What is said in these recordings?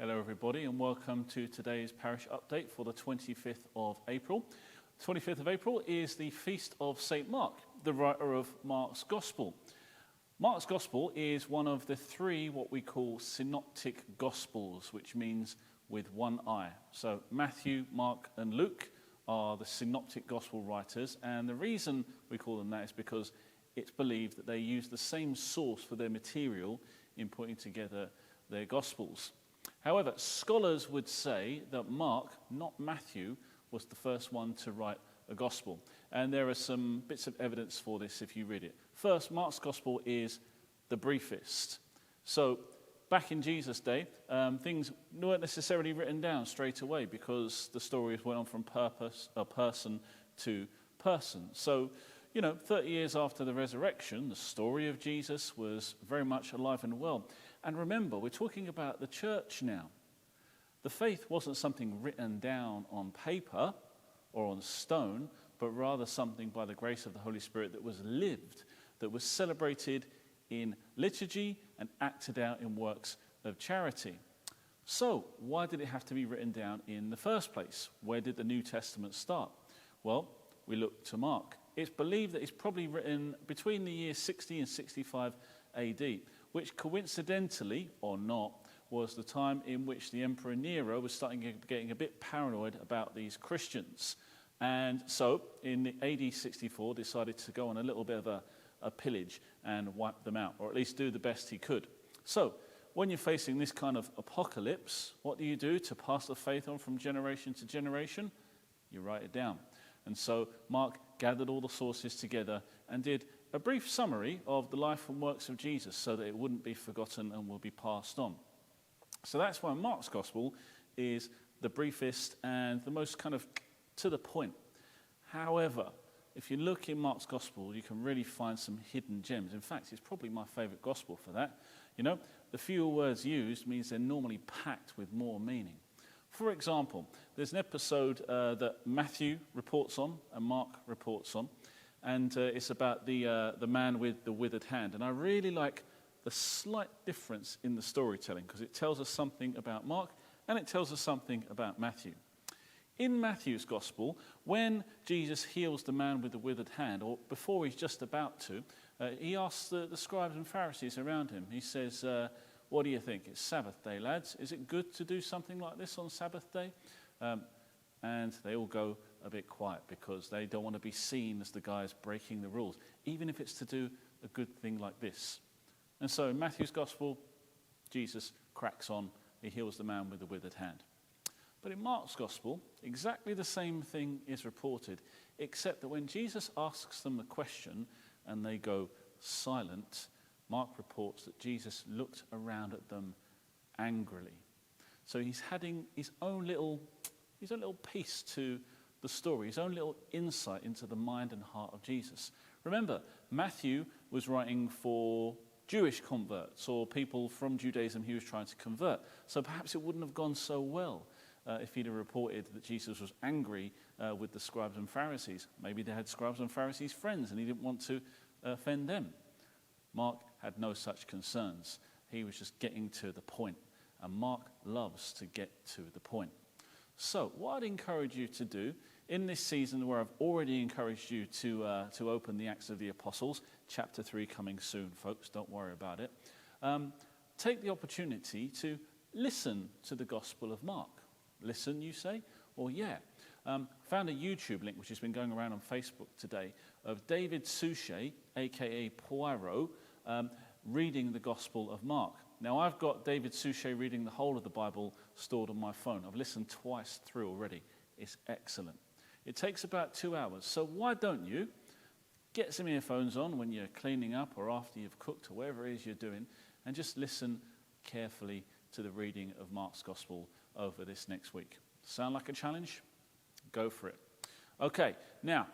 Hello everybody and welcome to today's parish update for the 25th of April. 25th of April is the feast of St. Mark, the writer of Mark's Gospel. Mark's Gospel is one of the three what we call synoptic Gospels, which means with one eye. So Matthew, Mark and Luke are the synoptic Gospel writers, and the reason we call them that is because it's believed that they use the same source for their material in putting together their Gospels. However, scholars would say that Mark, not Matthew, was the first one to write a gospel. And there are some bits of evidence for this if you read it. First, Mark's gospel is the briefest. So back in Jesus' day, things weren't necessarily written down straight away because the stories went on from person to person. So, 30 years after the resurrection, the story of Jesus was very much alive and well. And remember, we're talking about the church now. The faith wasn't something written down on paper or on stone, but rather something by the grace of the Holy Spirit that was lived, that was celebrated in liturgy and acted out in works of charity. So, why did it have to be written down in the first place? Where did the New Testament start? Well, we look to Mark. It's believed that it's probably written between the years 60 and 65 AD, which coincidentally, or not, was the time in which the Emperor Nero was getting a bit paranoid about these Christians. And so, in AD 64, decided to go on a little bit of a pillage and wipe them out, or at least do the best he could. So, when you're facing this kind of apocalypse, what do you do to pass the faith on from generation to generation? You write it down. And so Mark gathered all the sources together and did a brief summary of the life and works of Jesus so that it wouldn't be forgotten and will be passed on. So that's why Mark's Gospel is the briefest and the most kind of to the point. However, if you look in Mark's Gospel, you can really find some hidden gems. In fact, it's probably my favourite Gospel for that. The fewer words used means they're normally packed with more meaning. For example, there's an episode that Matthew reports on and Mark reports on, and it's about the man with the withered hand. And I really like the slight difference in the storytelling because it tells us something about Mark and it tells us something about Matthew. In Matthew's Gospel, when Jesus heals the man with the withered hand, or before he's just about to, he asks the scribes and Pharisees around him, he says, what do you think? It's Sabbath day, lads. Is it good to do something like this on Sabbath day? And they all go a bit quiet because they don't want to be seen as the guys breaking the rules, even if it's to do a good thing like this. And so in Matthew's Gospel, Jesus cracks on. He heals the man with the withered hand. But in Mark's Gospel, exactly the same thing is reported, except that when Jesus asks them a question and they go silent, Mark reports that Jesus looked around at them angrily. So he's adding his own little piece to the story, his own little insight into the mind and heart of Jesus. Remember, Matthew was writing for Jewish converts or people from Judaism he was trying to convert. So perhaps it wouldn't have gone so well if he'd have reported that Jesus was angry with the scribes and Pharisees. Maybe they had scribes and Pharisees friends and he didn't want to offend them. Mark had no such concerns. He was just getting to the point. And Mark loves to get to the point. So what I'd encourage you to do in this season where I've already encouraged you to open the Acts of the Apostles, chapter 3 coming soon, folks, don't worry about it. Take the opportunity to listen to the Gospel of Mark. Listen, you say? Well, yeah. Found a YouTube link which has been going around on Facebook today of David Suchet, aka Poirot, reading the Gospel of Mark. Now, I've got David Suchet reading the whole of the Bible stored on my phone. I've listened twice through already. It's excellent. It takes about 2 hours. So why don't you get some earphones on when you're cleaning up or after you've cooked or whatever it is you're doing and just listen carefully to the reading of Mark's Gospel over this next week. Sound like a challenge? Go for it. Okay, now,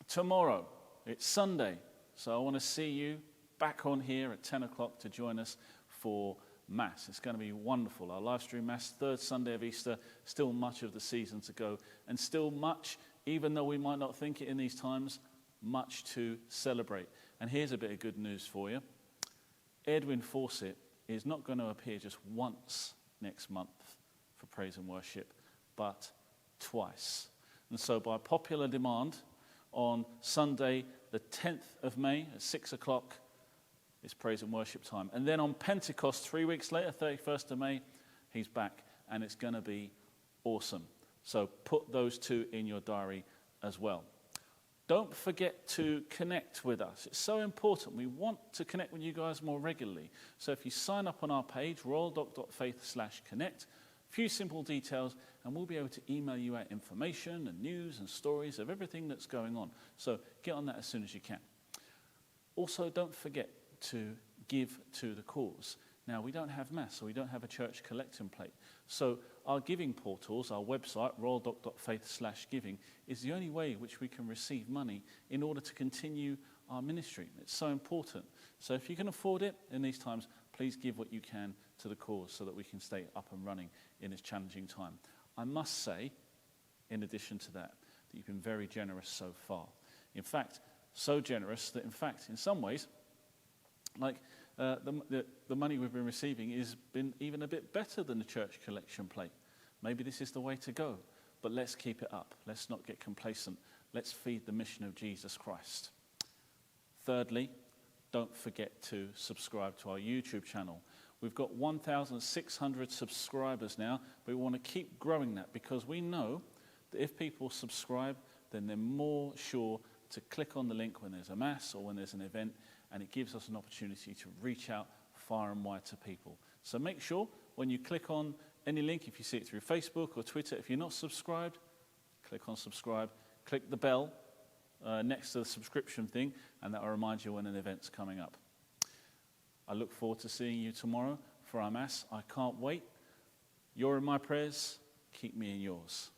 tomorrow, it's Sunday, so I want to see you back on here at 10 o'clock to join us for Mass. It's going to be wonderful. Our live stream Mass, third Sunday of Easter, still much of the season to go, and still much, even though we might not think it in these times, much to celebrate. And here's a bit of good news for you. Edwin Fawcett is not going to appear just once next month for praise and worship, but twice. And so by popular demand, on Sunday, the 10th of May at 6 o'clock, is praise and worship time. And then on Pentecost, 3 weeks later, 31st of May, he's back, and it's going to be awesome. So put those two in your diary as well. Don't forget to connect with us. It's so important. We want to connect with you guys more regularly. So if you sign up on our page, royaldoc.faith/connect, a few simple details, and we'll be able to email you out information and news and stories of everything that's going on. So get on that as soon as you can. Also, don't forget to give to the cause. Now, we don't have mass, so we don't have a church collection plate. So our giving portals, our website, royaldoc.faith/giving, is the only way which we can receive money in order to continue our ministry. It's so important. So if you can afford it in these times, please give what you can to the cause so that we can stay up and running in this challenging time. I must say, in addition to that you've been very generous so far. In fact, so generous that, in fact, in some ways, like the money we've been receiving has been even a bit better than the church collection plate. Maybe this is the way to go, but let's keep it up. Let's not get complacent. Let's feed the mission of Jesus Christ. Thirdly, don't forget to subscribe to our YouTube channel. We've got 1,600 subscribers now, but we want to keep growing that because we know that if people subscribe, then they're more sure to click on the link when there's a mass or when there's an event, and it gives us an opportunity to reach out far and wide to people. So make sure when you click on any link, if you see it through Facebook or Twitter, if you're not subscribed, click on subscribe, click the bell next to the subscription thing, and that will remind you when an event's coming up. I look forward to seeing you tomorrow for our Mass. I can't wait. You're in my prayers. Keep me in yours.